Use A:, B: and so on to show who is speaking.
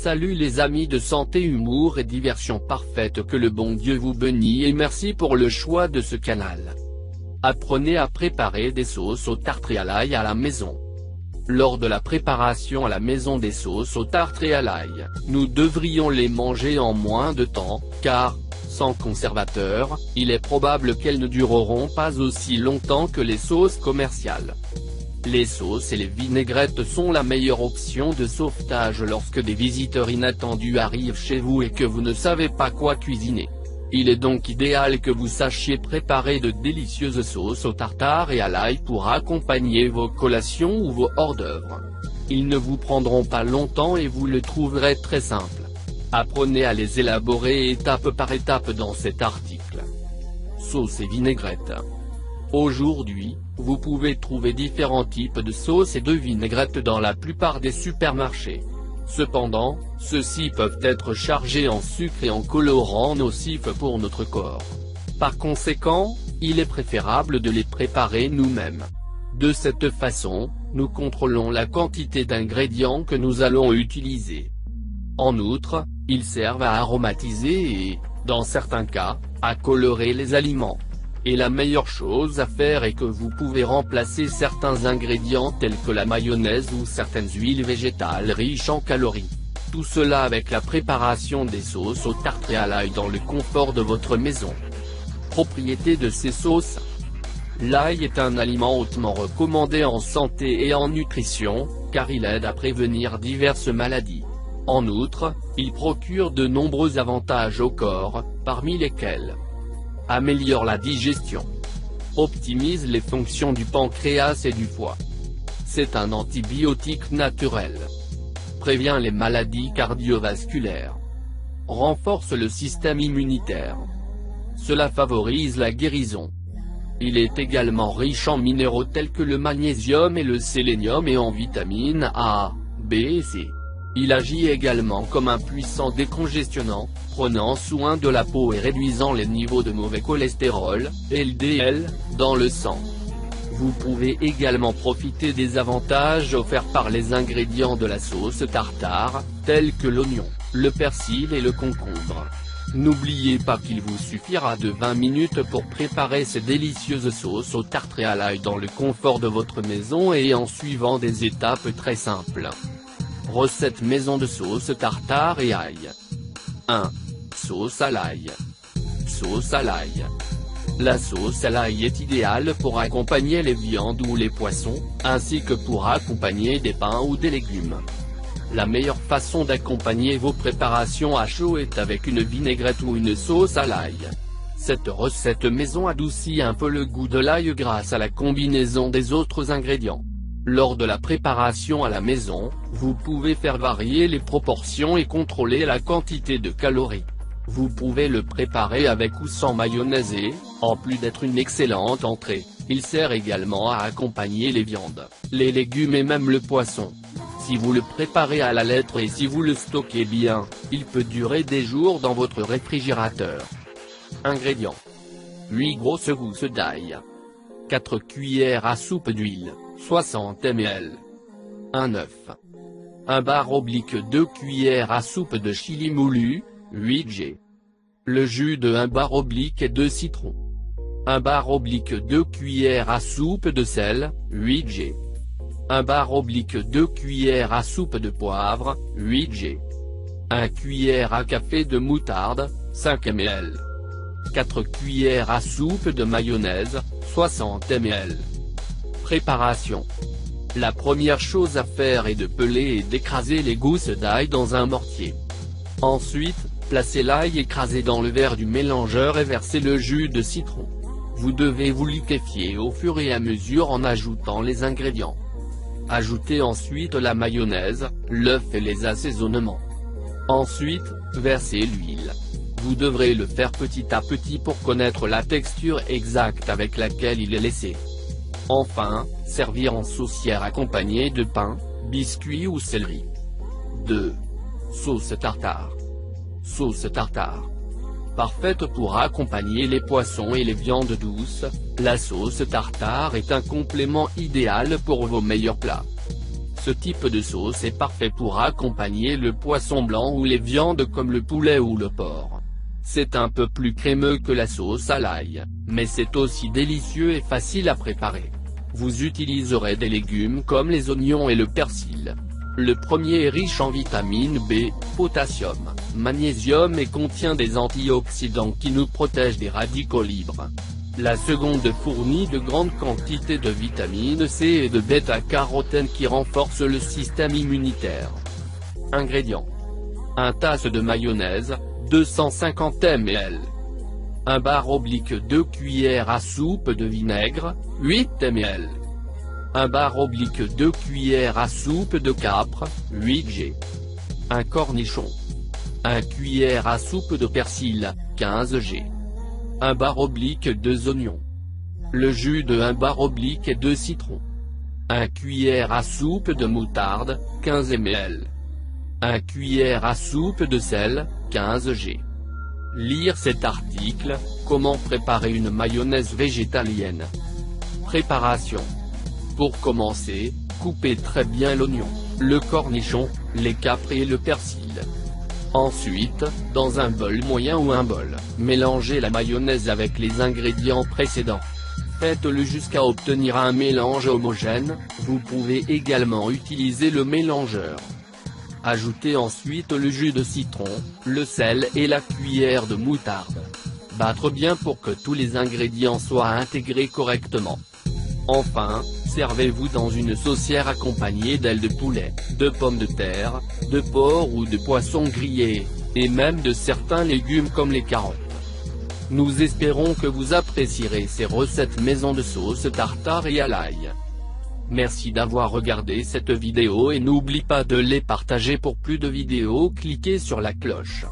A: Salut les amis de santé, humour et diversion parfaite, que le bon Dieu vous bénisse et merci pour le choix de ce canal. Apprenez à préparer des sauces aux tartres et à l'ail à la maison. Lors de la préparation à la maison des sauces aux tartres et à l'ail, nous devrions les manger en moins de temps, car, sans conservateur, il est probable qu'elles ne dureront pas aussi longtemps que les sauces commerciales. Les sauces et les vinaigrettes sont la meilleure option de sauvetage lorsque des visiteurs inattendus arrivent chez vous et que vous ne savez pas quoi cuisiner. Il est donc idéal que vous sachiez préparer de délicieuses sauces au tartare et à l'ail pour accompagner vos collations ou vos hors-d'œuvre. Ils ne vous prendront pas longtemps et vous le trouverez très simple. Apprenez à les élaborer étape par étape dans cet article. Sauce et vinaigrette. Aujourd'hui, vous pouvez trouver différents types de sauces et de vinaigrettes dans la plupart des supermarchés. Cependant, ceux-ci peuvent être chargés en sucre et en colorants nocifs pour notre corps. Par conséquent, il est préférable de les préparer nous-mêmes. De cette façon, nous contrôlons la quantité d'ingrédients que nous allons utiliser. En outre, ils servent à aromatiser et, dans certains cas, à colorer les aliments. Et la meilleure chose à faire est que vous pouvez remplacer certains ingrédients tels que la mayonnaise ou certaines huiles végétales riches en calories. Tout cela avec la préparation des sauces aux tartres et à l'ail dans le confort de votre maison. Propriétés de ces sauces. L'ail est un aliment hautement recommandé en santé et en nutrition, car il aide à prévenir diverses maladies. En outre, il procure de nombreux avantages au corps, parmi lesquels améliore la digestion, optimise les fonctions du pancréas et du foie. C'est un antibiotique naturel. Prévient les maladies cardiovasculaires. Renforce le système immunitaire. Cela favorise la guérison. Il est également riche en minéraux tels que le magnésium et le sélénium et en vitamines A, B et C. Il agit également comme un puissant décongestionnant, prenant soin de la peau et réduisant les niveaux de mauvais cholestérol, LDL, dans le sang. Vous pouvez également profiter des avantages offerts par les ingrédients de la sauce tartare, tels que l'oignon, le persil et le concombre. N'oubliez pas qu'il vous suffira de 20 minutes pour préparer ces délicieuses sauces aux tartres et à l'ail dans le confort de votre maison et en suivant des étapes très simples. Recette maison de sauce tartare et ail. 1. Sauce à l'ail. Sauce à l'ail. La sauce à l'ail est idéale pour accompagner les viandes ou les poissons, ainsi que pour accompagner des pains ou des légumes. La meilleure façon d'accompagner vos préparations à chaud est avec une vinaigrette ou une sauce à l'ail. Cette recette maison adoucit un peu le goût de l'ail grâce à la combinaison des autres ingrédients. Lors de la préparation à la maison, vous pouvez faire varier les proportions et contrôler la quantité de calories. Vous pouvez le préparer avec ou sans mayonnaise et, en plus d'être une excellente entrée, il sert également à accompagner les viandes, les légumes et même le poisson. Si vous le préparez à la lettre et si vous le stockez bien, il peut durer des jours dans votre réfrigérateur. Ingrédients. 8 grosses gousses d'ail. 4 cuillères à soupe d'huile, 60 ml. Un œuf. Un bar oblique 2 cuillères à soupe de chili moulu, 8 g. Le jus de 1 bar oblique et 2 citrons. 1 bar oblique 2 cuillères à soupe de sel, 8 g. 1 bar oblique 2 cuillères à soupe de poivre, 8 g. 1 cuillère à café de moutarde, 5 ml. 4 cuillères à soupe de mayonnaise, 60 ml. Préparation. La première chose à faire est de peler et d'écraser les gousses d'ail dans un mortier. Ensuite, placez l'ail écrasé dans le verre du mélangeur et versez le jus de citron. Vous devez vous liquéfier au fur et à mesure en ajoutant les ingrédients. Ajoutez ensuite la mayonnaise, l'œuf et les assaisonnements. Ensuite, versez l'huile. Vous devrez le faire petit à petit pour connaître la texture exacte avec laquelle il est laissé. Enfin, servir en saucière accompagnée de pain, biscuits ou céleri. 2. Sauce tartare. Sauce tartare. Parfaite pour accompagner les poissons et les viandes douces, la sauce tartare est un complément idéal pour vos meilleurs plats. Ce type de sauce est parfait pour accompagner le poisson blanc ou les viandes comme le poulet ou le porc. C'est un peu plus crémeux que la sauce à l'ail, mais c'est aussi délicieux et facile à préparer. Vous utiliserez des légumes comme les oignons et le persil. Le premier est riche en vitamine B, potassium, magnésium et contient des antioxydants qui nous protègent des radicaux libres. La seconde fournit de grandes quantités de vitamine C et de bêta-carotène qui renforcent le système immunitaire. Ingrédients. 1 tasse de mayonnaise, 250 ml. 1 bar-oblique 2 cuillères à soupe de vinaigre, 8 ml. 1 bar-oblique 2 cuillères à soupe de capre, 8 g. 1 cornichon. 1 cuillère à soupe de persil, 15 g. 1 bar-oblique 2 oignons. Le jus de 1 bar-oblique et 2 citrons. 1 cuillère à soupe de moutarde, 15 ml. 1 cuillère à soupe de sel, 15 g. Lire cet article, comment préparer une mayonnaise végétalienne. Préparation. Pour commencer, coupez très bien l'oignon, le cornichon, les capres et le persil. Ensuite, dans un bol moyen ou un bol, mélangez la mayonnaise avec les ingrédients précédents. Faites-le jusqu'à obtenir un mélange homogène, vous pouvez également utiliser le mélangeur. Ajoutez ensuite le jus de citron, le sel et la cuillère de moutarde. Battre bien pour que tous les ingrédients soient intégrés correctement. Enfin, servez-vous dans une saucière accompagnée d'ailes de poulet, de pommes de terre, de porc ou de poisson grillé, et même de certains légumes comme les carottes. Nous espérons que vous apprécierez ces recettes maison de sauce tartare et à l'ail. Merci d'avoir regardé cette vidéo et n'oublie pas de les partager pour plus de vidéos, cliquez sur la cloche.